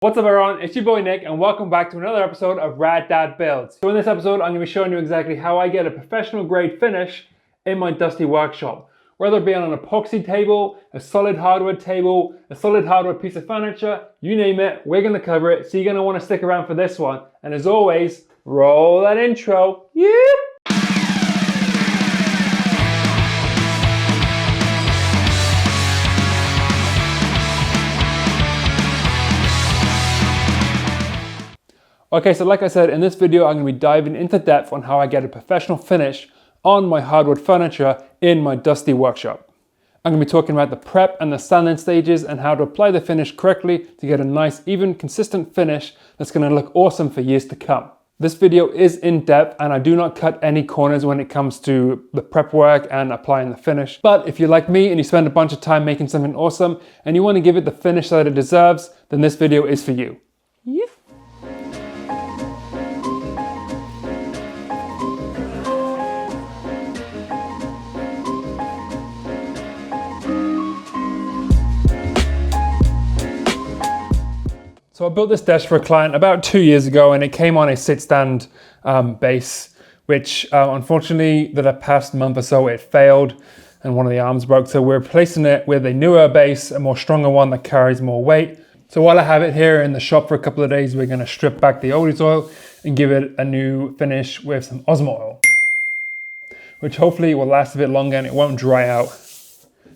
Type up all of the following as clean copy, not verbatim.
What's up everyone, it's your boy Nick and welcome back to another episode of Rad Dad Builds. So in this episode I'm going to be showing you exactly how I get a professional grade finish in my dusty workshop. Whether it be on an epoxy table, a solid hardwood table, a solid hardwood piece of furniture, you name it, we're going to cover it. So you're going to want to stick around for this one. And as always, roll that intro. Yeah! Okay, so like I said, in this video, I'm going to be diving into depth on how I get a professional finish on my hardwood furniture in my dusty workshop. I'm going to be talking about the prep and the sanding stages and how to apply the finish correctly to get a nice, even, consistent finish that's going to look awesome for years to come. This video is in depth and I do not cut any corners when it comes to the prep work and applying the finish. But if you're like me and you spend a bunch of time making something awesome and you want to give it the finish that it deserves, then this video is for you. Yeah. So I built this desk for a client about 2 years ago and it came on a sit stand base, which unfortunately the past month or so it failed and one of the arms broke. So we're replacing it with a newer base, a more stronger one that carries more weight. So while I have it here in the shop for a couple of days, we're gonna strip back the oldies oil and give it a new finish with some Osmo oil, which hopefully will last a bit longer and it won't dry out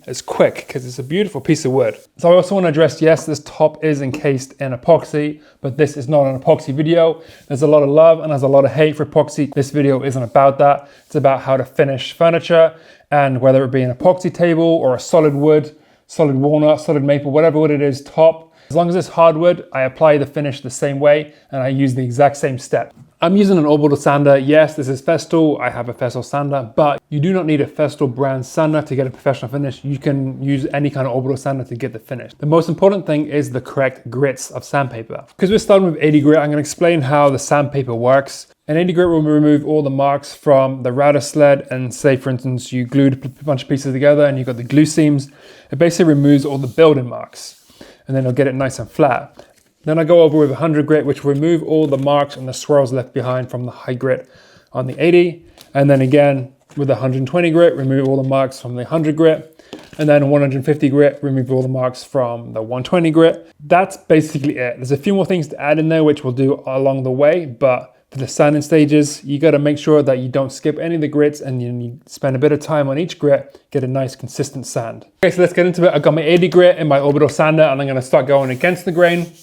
as quick because it's a beautiful piece of wood. So I also want to address, yes, this top is encased in epoxy, but this is not an epoxy video. There's a lot of love and there's a lot of hate for epoxy. This video isn't about that. It's about how to finish furniture, and whether it be an epoxy table or a solid wood, solid walnut, solid maple, whatever wood it is, top. As long as it's hardwood, I apply the finish the same way and I use the exact same step. I'm using an orbital sander. Yes, this is Festool. I have a Festool sander, but you do not need a Festool brand sander to get a professional finish. You can use any kind of orbital sander to get the finish. The most important thing is the correct grits of sandpaper. Because we're starting with 80 grit, I'm going to explain how the sandpaper works. An 80 grit will remove all the marks from the router sled, and say for instance you glued a bunch of pieces together and you've got the glue seams. It basically removes all the building marks and then it'll get it nice and flat. Then I go over with 100 grit, which will remove all the marks and the swirls left behind from the high grit on the 80. And then again, with the 120 grit, remove all the marks from the 100 grit. And then 150 grit, remove all the marks from the 120 grit. That's basically it. There's a few more things to add in there, which we'll do along the way, but for the sanding stages, you gotta make sure that you don't skip any of the grits and you spend a bit of time on each grit, get a nice consistent sand. Okay, so let's get into it. I've got my 80 grit in my orbital sander and I'm gonna start going against the grain.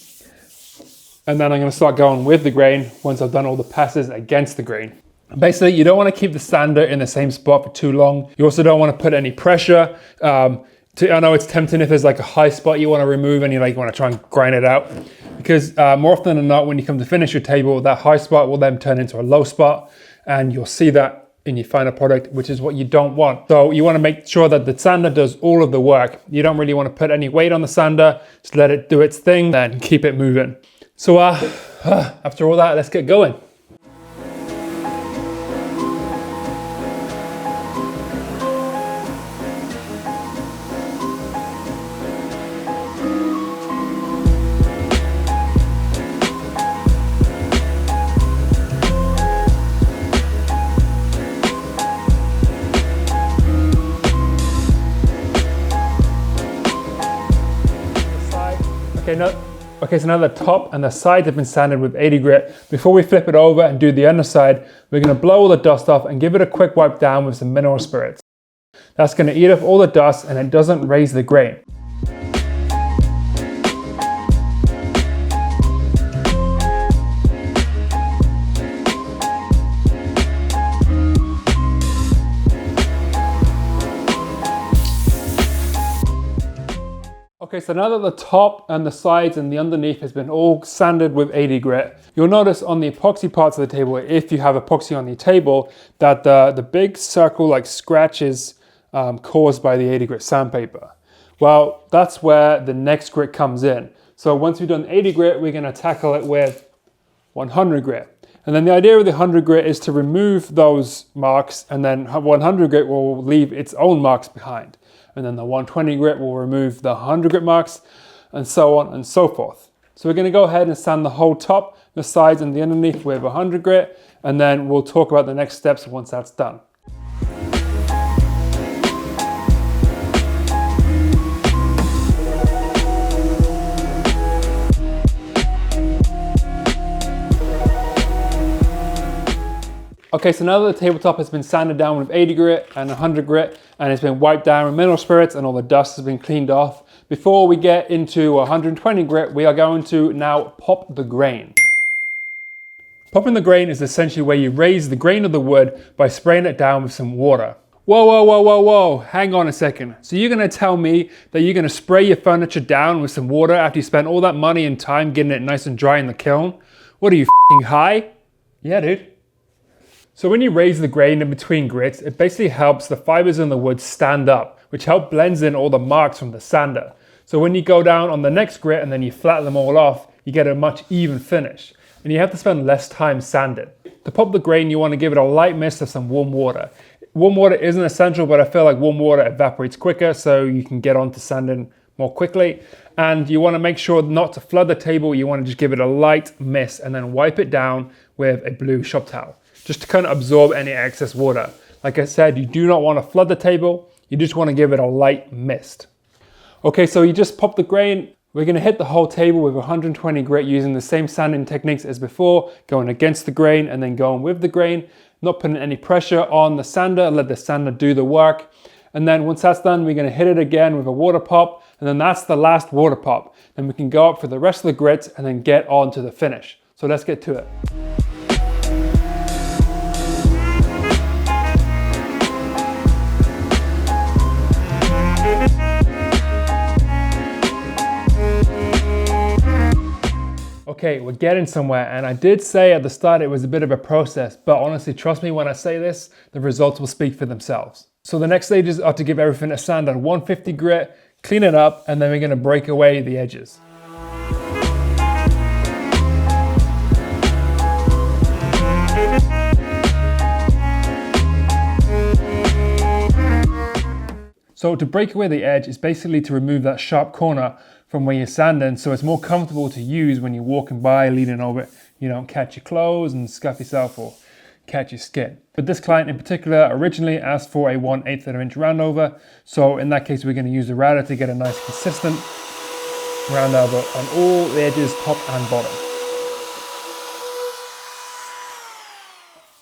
And then I'm going to start going with the grain once I've done all the passes against the grain. Basically, you don't want to keep the sander in the same spot for too long. You also don't want to put any pressure. I know it's tempting if there's like a high spot you want to remove and you want to try and grind it out. Because more often than not, when you come to finish your table, that high spot will then turn into a low spot and you'll see that in your final product, which is what you don't want. So you want to make sure that the sander does all of the work. You don't really want to put any weight on the sander. Just let it do its thing and keep it moving. So after all that, let's get going. Okay, so now the top and the sides have been sanded with 80 grit. Before we flip it over and do the underside, we're going to blow all the dust off and give it a quick wipe down with some mineral spirits. That's going to eat up all the dust and it doesn't raise the grain. Okay, so now that the top and the sides and the underneath has been all sanded with 80 grit, you'll notice on the epoxy parts of the table, if you have epoxy on the table, that the big circle like scratches caused by the 80 grit sandpaper. Well, that's where the next grit comes in. So once we've done 80 grit, we're gonna tackle it with 100 grit. And then the idea of the 100 grit is to remove those marks, and then 100 grit will leave its own marks behind. And then the 120 grit will remove the 100 grit marks, and so on and so forth. So we're gonna go ahead and sand the whole top, the sides and the underneath with 100 grit, and then we'll talk about the next steps once that's done. Okay, so now that the tabletop has been sanded down with 80 grit and 100 grit, and it's been wiped down with mineral spirits and all the dust has been cleaned off, before we get into 120 grit, we are going to now pop the grain. Popping the grain is essentially where you raise the grain of the wood by spraying it down with some water. Whoa, whoa, whoa, whoa, whoa, hang on a second. So you're gonna tell me that you're gonna spray your furniture down with some water after you spent all that money and time getting it nice and dry in the kiln? What are you, f***ing high? Yeah, dude. So when you raise the grain in between grits, it basically helps the fibers in the wood stand up, which help blends in all the marks from the sander. So when you go down on the next grit and then you flatten them all off, you get a much even finish. And you have to spend less time sanding. To pop the grain, you want to give it a light mist of some warm water. Warm water isn't essential, but I feel like warm water evaporates quicker, so you can get on to sanding more quickly. And you want to make sure not to flood the table. You want to just give it a light mist and then wipe it down with a blue shop towel, just to kind of absorb any excess water. Like I said, you do not want to flood the table. You just want to give it a light mist. Okay, so you just pop the grain. We're going to hit the whole table with 120 grit using the same sanding techniques as before, going against the grain and then going with the grain, not putting any pressure on the sander, let the sander do the work. And then once that's done, we're going to hit it again with a water pop, and then that's the last water pop. Then we can go up for the rest of the grits and then get on to the finish. So let's get to it. Okay, we're getting somewhere, and I did say at the start it was a bit of a process, but honestly, trust me when I say this, the results will speak for themselves. So the next stages are to give everything a sand at 150 grit, clean it up, and then we're gonna break away the edges. So to break away the edge is basically to remove that sharp corner from where you're sanding, so it's more comfortable to use when you're walking by, leaning over it. You don't catch your clothes and scuff yourself or catch your skin. But this client in particular originally asked for a 1/8 of an inch round over. So in that case, we're going to use the router to get a nice consistent round over on all the edges, top and bottom.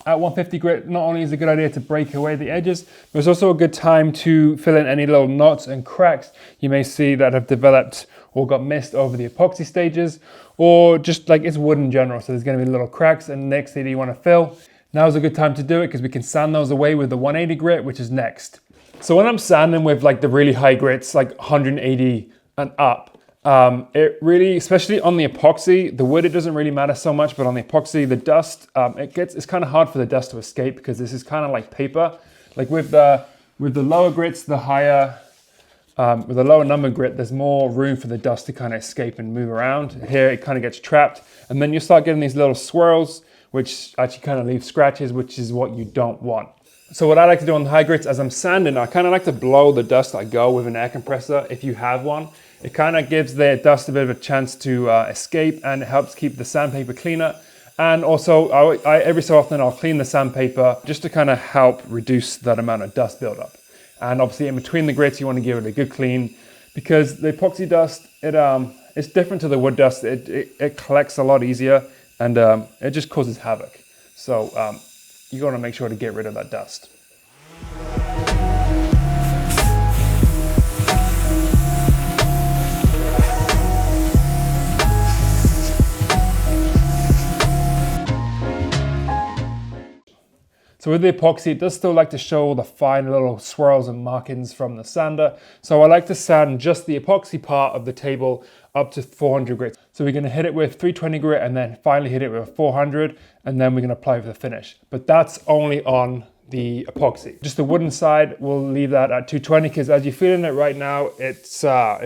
At 150 grit, not only is it a good idea to break away the edges, but it's also a good time to fill in any little knots and cracks you may see that have developed or got missed over the epoxy stages, or just like it's wood in general, so there's going to be little cracks and next thing you want to fill. Now is a good time to do it because we can sand those away with the 180 grit, which is next. So when I'm sanding with like the really high grits, like 180 and up, it really, especially on the epoxy, the wood, it doesn't really matter so much, but on the epoxy, the dust, it's kind of hard for the dust to escape because this is kind of like paper. Like with the lower grits, the higher, with the lower number grit, there's more room for the dust to kind of escape and move around. Here, it kind of gets trapped, and then you start getting these little swirls, which actually kind of leave scratches, which is what you don't want. So what I like to do on the high grits, as I'm sanding, I kind of like to blow the dust I go with an air compressor, if you have one. It kind of gives the dust a bit of a chance to escape, and it helps keep the sandpaper cleaner. And also, every so often I'll clean the sandpaper just to kind of help reduce that amount of dust buildup. And obviously in between the grits, you want to give it a good clean because the epoxy dust, it's different to the wood dust. It collects a lot easier and it just causes havoc. So you want to make sure to get rid of that dust. So with the epoxy, it does still like to show the fine little swirls and markings from the sander. So I like to sand just the epoxy part of the table up to 400 grit. So we're gonna hit it with 320 grit and then finally hit it with 400, and then we're gonna apply for the finish. But that's only on the epoxy. Just the wooden side, we'll leave that at 220 because as you're feeling it right now, it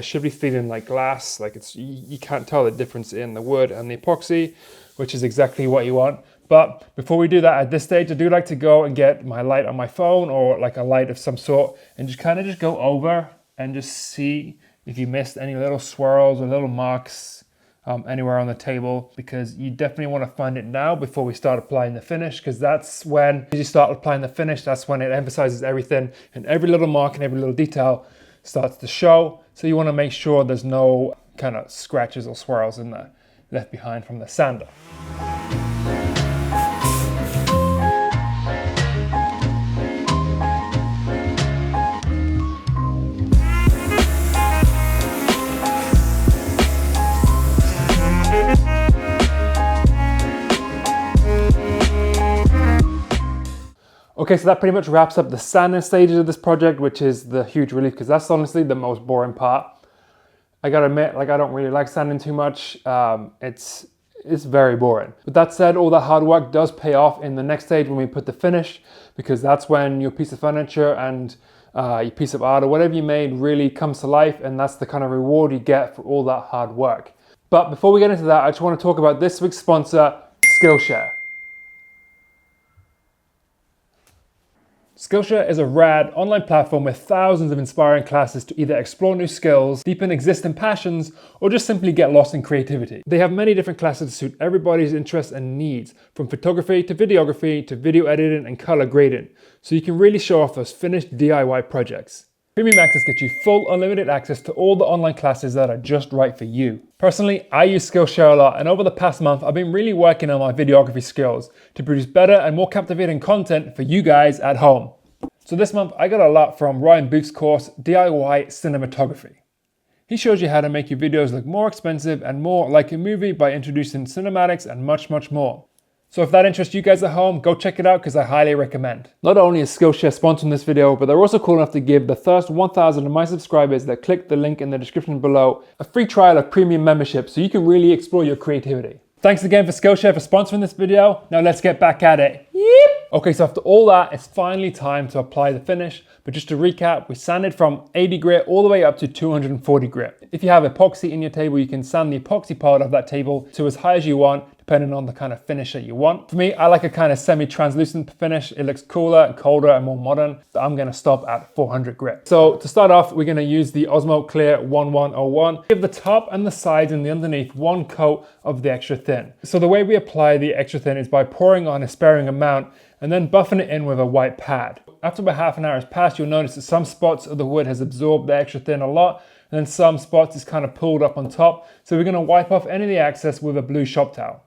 should be feeling like glass. Like you can't tell the difference in the wood and the epoxy, which is exactly what you want. But before we do that, at this stage, I do like to go and get my light on my phone or like a light of some sort and just kind of go over and just see if you missed any little swirls or little marks anywhere on the table, because you definitely want to find it now before we start applying the finish, because that's when as you start applying the finish, that's when it emphasizes everything, and every little mark and every little detail starts to show. So you want to make sure there's no kind of scratches or swirls in there left behind from the sander. Okay, so that pretty much wraps up the sanding stages of this project, which is the huge relief, because that's honestly the most boring part. I gotta admit, like, I don't really like sanding too much. It's very boring. But that said, all that hard work does pay off in the next stage when we put the finish, because that's when your piece of furniture and your piece of art or whatever you made really comes to life, and that's the kind of reward you get for all that hard work. But before we get into that, I just want to talk about this week's sponsor, Skillshare. Skillshare is a rad online platform with thousands of inspiring classes to either explore new skills, deepen existing passions, or just simply get lost in creativity. They have many different classes to suit everybody's interests and needs, from photography to videography to video editing and color grading, so you can really show off those finished DIY projects. Premium Access gets you full unlimited access to all the online classes that are just right for you. Personally, I use Skillshare a lot, and over the past month, I've been really working on my videography skills to produce better and more captivating content for you guys at home. So this month, I got a lot from Ryan Booth's course, DIY Cinematography. He shows you how to make your videos look more expensive and more like a movie by introducing cinematics and much, much more. So if that interests you guys at home, go check it out, because I highly recommend. Not only is Skillshare sponsoring this video, but they're also cool enough to give the first 1,000 of my subscribers that click the link in the description below a free trial of premium membership, so you can really explore your creativity. Thanks again for Skillshare for sponsoring this video. Now let's get back at it. Yep. Okay, so after all that, it's finally time to apply the finish. But just to recap, we sanded from 80 grit all the way up to 240 grit. If you have epoxy in your table, you can sand the epoxy part of that table to as high as you want, depending on the kind of finish that you want. For me, I like a kind of semi-translucent finish. It looks cooler, colder, and more modern. So I'm gonna stop at 400 grit. So to start off, we're gonna use the Osmo Clear 1101. Give the top and the sides and the underneath one coat of the extra thin. So the way we apply the extra thin is by pouring on a sparing amount and then buffing it in with a white pad. After about half an hour has passed, you'll notice that some spots of the wood has absorbed the extra thin a lot, and then some spots is kind of pulled up on top. So we're gonna wipe off any of the excess with a blue shop towel.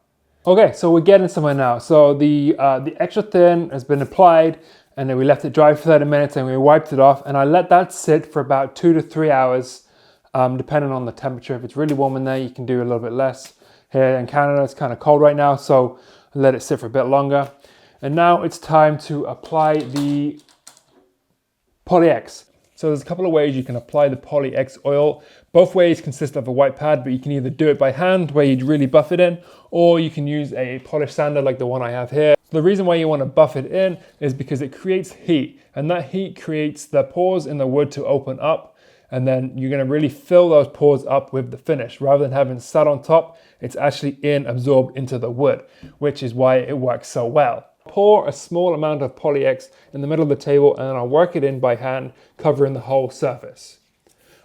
Okay, so we're getting somewhere now. So the extra thin has been applied, and then we left it dry for 30 minutes and we wiped it off, and I let that sit for about 2 to 3 hours, depending on the temperature. If it's really warm in there, you can do a little bit less. Here in Canada, it's kind of cold right now, so I let it sit for a bit longer. And now it's time to apply the Poly-X. So there's a couple of ways you can apply the Poly-X oil. Both ways consist of a white pad, but you can either do it by hand where you really buff it in, or you can use a polish sander like the one I have here. The reason why you want to buff it in is because it creates heat, and that heat creates the pores in the wood to open up, and then you're going to really fill those pores up with the finish. Rather than having sat on top, it's actually absorbed into the wood, which is why it works so well. Pour a small amount of Poly-X in the middle of the table, and then I'll work it in by hand, covering the whole surface.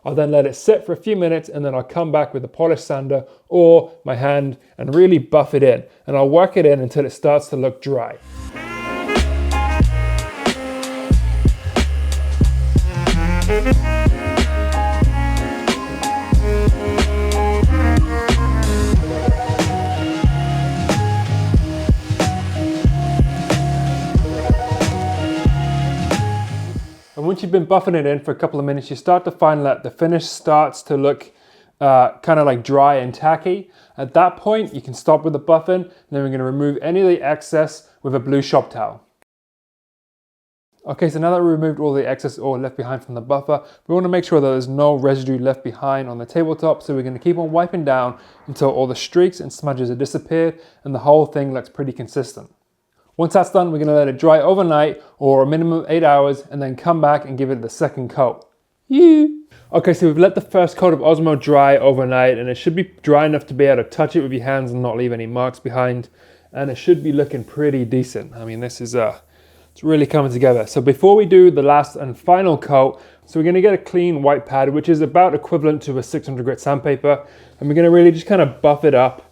I'll then let it sit for a few minutes, and then I'll come back with a polish sander or my hand and really buff it in. And I'll work it in until it starts to look dry. And once you've been buffing it in for a couple of minutes, you start to find that the finish starts to look kind of like dry and tacky. At that point, you can stop with the buffing, and then we're going to remove any of the excess with a blue shop towel. Okay, so now that we removed all the excess oil left behind from the buffer, we want to make sure that there's no residue left behind on the tabletop, so we're going to keep on wiping down until all the streaks and smudges have disappeared and the whole thing looks pretty consistent. Once that's done, we're going to let it dry overnight or a minimum of 8 hours, and then come back and give it the second coat. Okay, so we've let the first coat of Osmo dry overnight, and it should be dry enough to be able to touch it with your hands and not leave any marks behind. And it should be looking pretty decent. I mean, this is it's really coming together. So before we do the last and final coat, So we're gonna get a clean white pad, which is about equivalent to a 600 grit sandpaper. And we're gonna really just kind of buff it up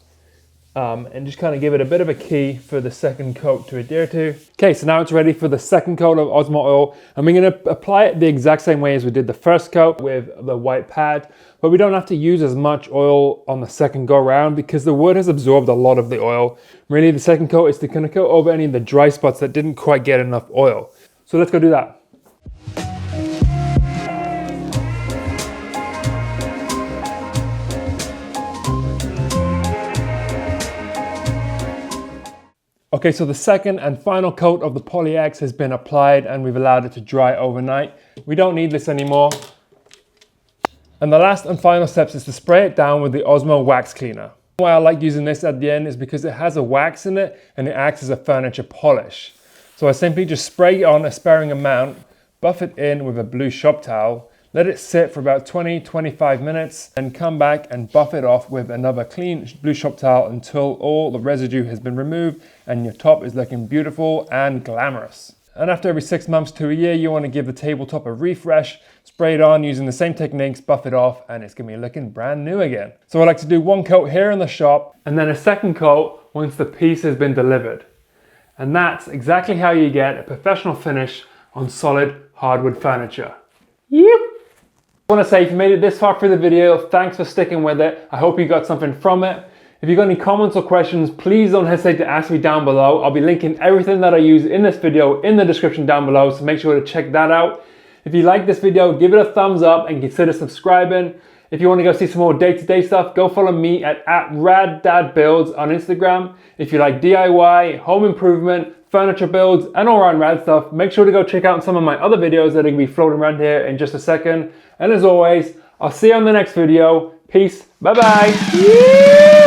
and just kind of give it a bit of a key for the second coat to adhere to. Okay, so now it's ready for the second coat of Osmo oil, and we're gonna apply it the exact same way as we did the first coat with the white pad, but we don't have to use as much oil on the second go round because the wood has absorbed a lot of the oil. Really, the second coat is to kind of coat over any of the dry spots that didn't quite get enough oil. So let's go do that. Okay, so the second and final coat of the Poly X has been applied and we've allowed it to dry overnight. We don't need this anymore. And the last and final steps is to spray it down with the Osmo wax cleaner. Why I like using this at the end is because it has a wax in it and it acts as a furniture polish. So I simply just spray it on a sparing amount, buff it in with a blue shop towel, let it sit for about 20-25 minutes, and come back and buff it off with another clean blue shop towel until all the residue has been removed and your top is looking beautiful and glamorous. And after every 6 months to a year, you want to give the tabletop a refresh, spray it on using the same techniques, buff it off, and it's gonna be looking brand new again. So I like to do one coat here in the shop and then a second coat once the piece has been delivered. And that's exactly how you get a professional finish on solid hardwood furniture. Yep. I want to say if you made it this far through the video, thanks for sticking with it. I hope you got something from it. If you've got any comments or questions, please don't hesitate to ask me down below. I'll be linking everything that I use in this video in the description down below, so make sure to check that out. If you like this video, give it a thumbs up and consider subscribing. If you want to go see some more day-to-day stuff, go follow me at @RadDadBuilds on Instagram. If you like DIY, home improvement, furniture builds, and all around rad stuff, make sure to go check out some of my other videos that are going to be floating around here in just a second. And as always, I'll see you on the next video. Peace. Bye-bye.